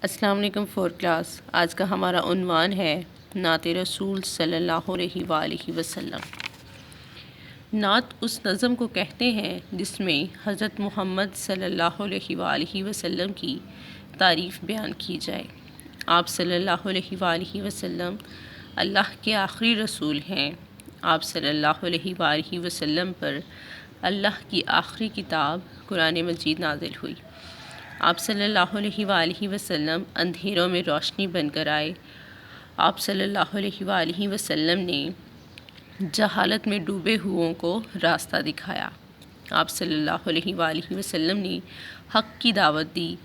السلام علیکم four class. آج کا ہمارا عنوان ہے نعت رسول صلی اللہ علیہ وآلہ وسلم۔ نعت اس نظم کو کہتے ہیں جس میں حضرت محمد صلی اللہ علیہ وآلہ وسلم کی تعریف بیان کی جائے۔ آپ صلی اللہ علیہ وآلہ وسلم اللہ کے آخری رسول ہیں۔ آپ صلی اللہ علیہ وآلہ وسلم پر اللہ کی آخری کتاب قرآن مجید نازل ہوئی۔ آپ صلی اللہ علیہ وآلہ وسلم اندھیروں میں روشنی بن کر آئے۔ آپ صلی اللہ علیہ وآلہ وسلم نے جہالت میں ڈوبے ہوئوں کو راستہ دکھایا۔ آپ صلی اللہ علیہ وآلہ وسلم نے حق کی دعوت دی۔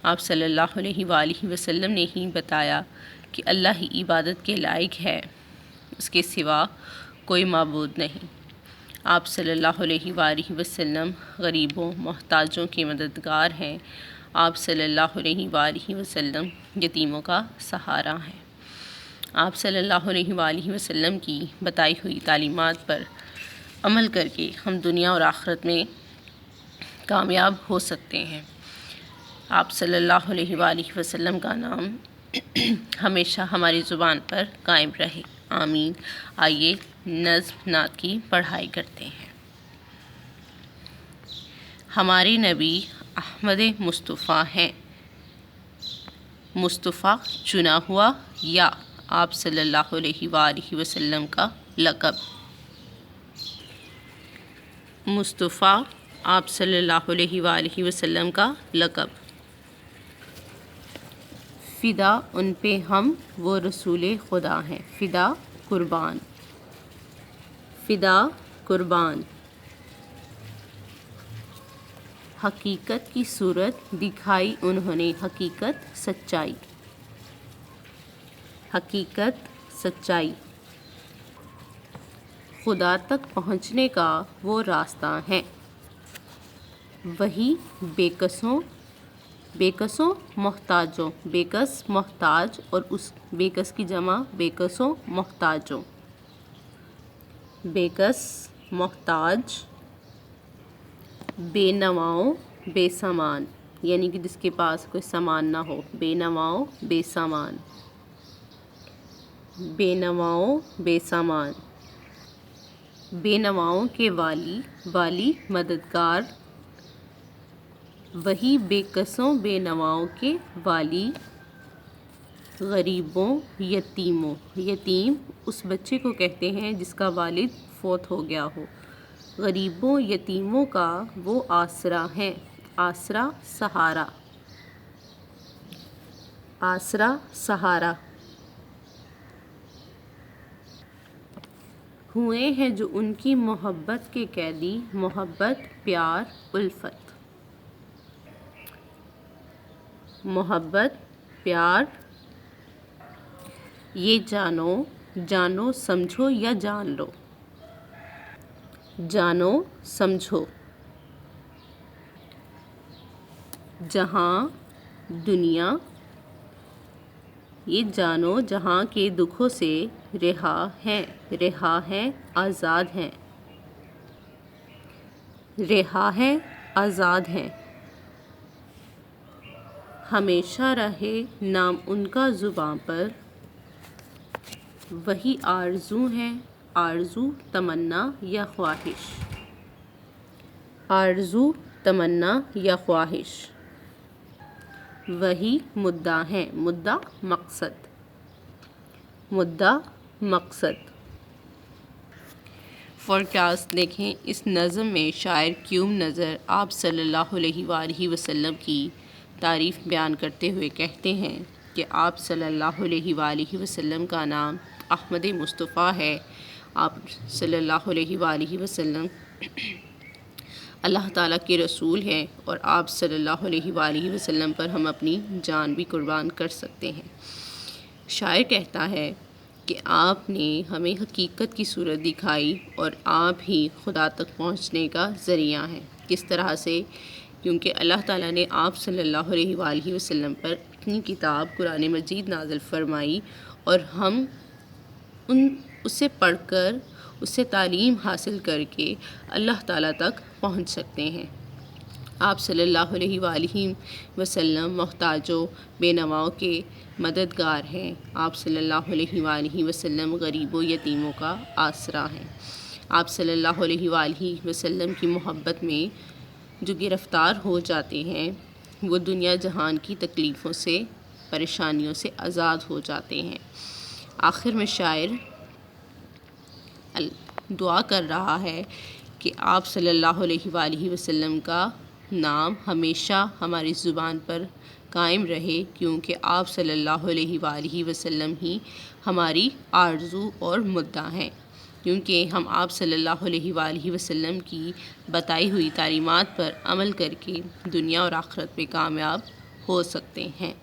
آپ صلی اللہ علیہ وآلہ وسلم نے ہی بتایا کہ اللہ ہی عبادت کے لائق ہے، اس کے سوا کوئی معبود نہیں۔ آپ صلی اللہ علیہ وآلہ وسلم غریبوں محتاجوں کے مددگار ہیں۔ آپ صلی اللہ علیہ وآلہ وسلم یتیموں کا سہارا ہیں۔ آپ صلی اللہ علیہ وآلہ وسلم کی بتائی ہوئی تعلیمات پر عمل کر کے ہم دنیا اور آخرت میں کامیاب ہو سکتے ہیں۔ آپ صلی اللہ علیہ وآلہ وسلم کا نام ہمیشہ ہماری زبان پر قائم رہے، آمین۔ آئیے نظم نعت کی پڑھائی کرتے ہیں۔ ہمارے نبی احمد مصطفیٰ ہیں، مصطفیٰ چنا ہوا یا آپ صلی اللہ علیہ وآلہ وسلم کا لقب۔ مصطفیٰ آپ صلی اللہ علیہ وآلہ وسلم کا لقب۔ فدا ان پہ ہم وہ رسول خدا ہیں، فدا قربان، فدا قربان۔ حقیقت کی صورت دکھائی انہوں نے، حقیقت سچائی، حقیقت سچائی۔ خدا تک پہنچنے کا وہ راستہ ہے، وہی بے کسوں محتاجوں، بے کس محتاج اور اس بے کس کی جمع بے کسوں محتاجوں، بے کس محتاج، بے نواؤں بے سامان، یعنی کہ جس کے پاس کوئی سامان نہ ہو، بے نواؤں بے سامان، بے نواؤں بے سامان۔ بے نواؤں کے والی مددگار، وہی بے کسوں بے نواؤں کے والی۔ غریبوں یتیموں، یتیم اس بچے کو کہتے ہیں جس کا والد فوت ہو گیا ہو۔ غریبوں یتیموں کا وہ آسرا ہیں، آسرا سہارا، آسرا سہارا۔ ہوئے ہیں جو ان کی محبت کے قیدی، محبت پیار الفت، محبت پیار۔ یہ جانو سمجھو یا جان لو، جانو سمجھو۔ جہاں دنیا، یہ جانو جہاں کے دکھوں سے رہا ہے آزاد ہیں، رہا ہے آزاد ہیں۔ ہمیشہ رہے نام ان کا زباں پر، وہی آرزو ہیں، آرزو تمنا یا خواہش، آرزو تمنا یا خواہش۔ وہی مدعا ہیں، مدعا مقصد، مدعا مقصد۔ فور کلاس دیکھیں اس نظم میں شاعر کیوں نظر آپ صلی اللہ علیہ وآلہ وسلم کی تعریف بیان کرتے ہوئے کہتے ہیں کہ آپ صلی اللہ علیہ وآلہ وسلم کا نام احمد مصطفیٰ ہے۔ آپ صلی اللہ علیہ وآلہ وسلم اللہ تعالیٰ کے رسول ہیں اور آپ صلی اللہ علیہ وآلہ وسلم پر ہم اپنی جان بھی قربان کر سکتے ہیں۔ شاعر کہتا ہے کہ آپ نے ہمیں حقیقت کی صورت دکھائی اور آپ ہی خدا تک پہنچنے کا ذریعہ ہیں۔ کس طرح سے؟ کیونکہ اللہ تعالیٰ نے آپ صلی اللہ علیہ وآلہ وسلم پر اپنی کتاب قرآن مجید نازل فرمائی اور ہم اسے پڑھ کر، اس سے تعلیم حاصل کر کے اللہ تعالیٰ تک پہنچ سکتے ہیں۔ آپ صلی اللہ علیہ وآلہ وسلم محتاجوں بے نواؤں کے مددگار ہیں۔ آپ صلی اللہ علیہ وآلہ وسلم غریبوں یتیموں کا آسرا ہیں۔ آپ صلی اللہ علیہ وآلہ وسلم کی محبت میں جو گرفتار ہو جاتے ہیں وہ دنیا جہان کی تکلیفوں سے پریشانیوں سے آزاد ہو جاتے ہیں۔ آخر میں شاعر دعا کر رہا ہے کہ آپ صلی اللہ علیہ وآلہ وسلم کا نام ہمیشہ ہماری زبان پر قائم رہے، کیونکہ آپ صلی اللہ علیہ وآلہ وسلم ہی ہماری آرزو اور مدعا ہیں، کیونکہ ہم آپ صلی اللہ علیہ وآلہ وسلم کی بتائی ہوئی تعلیمات پر عمل کر کے دنیا اور آخرت میں کامیاب ہو سکتے ہیں۔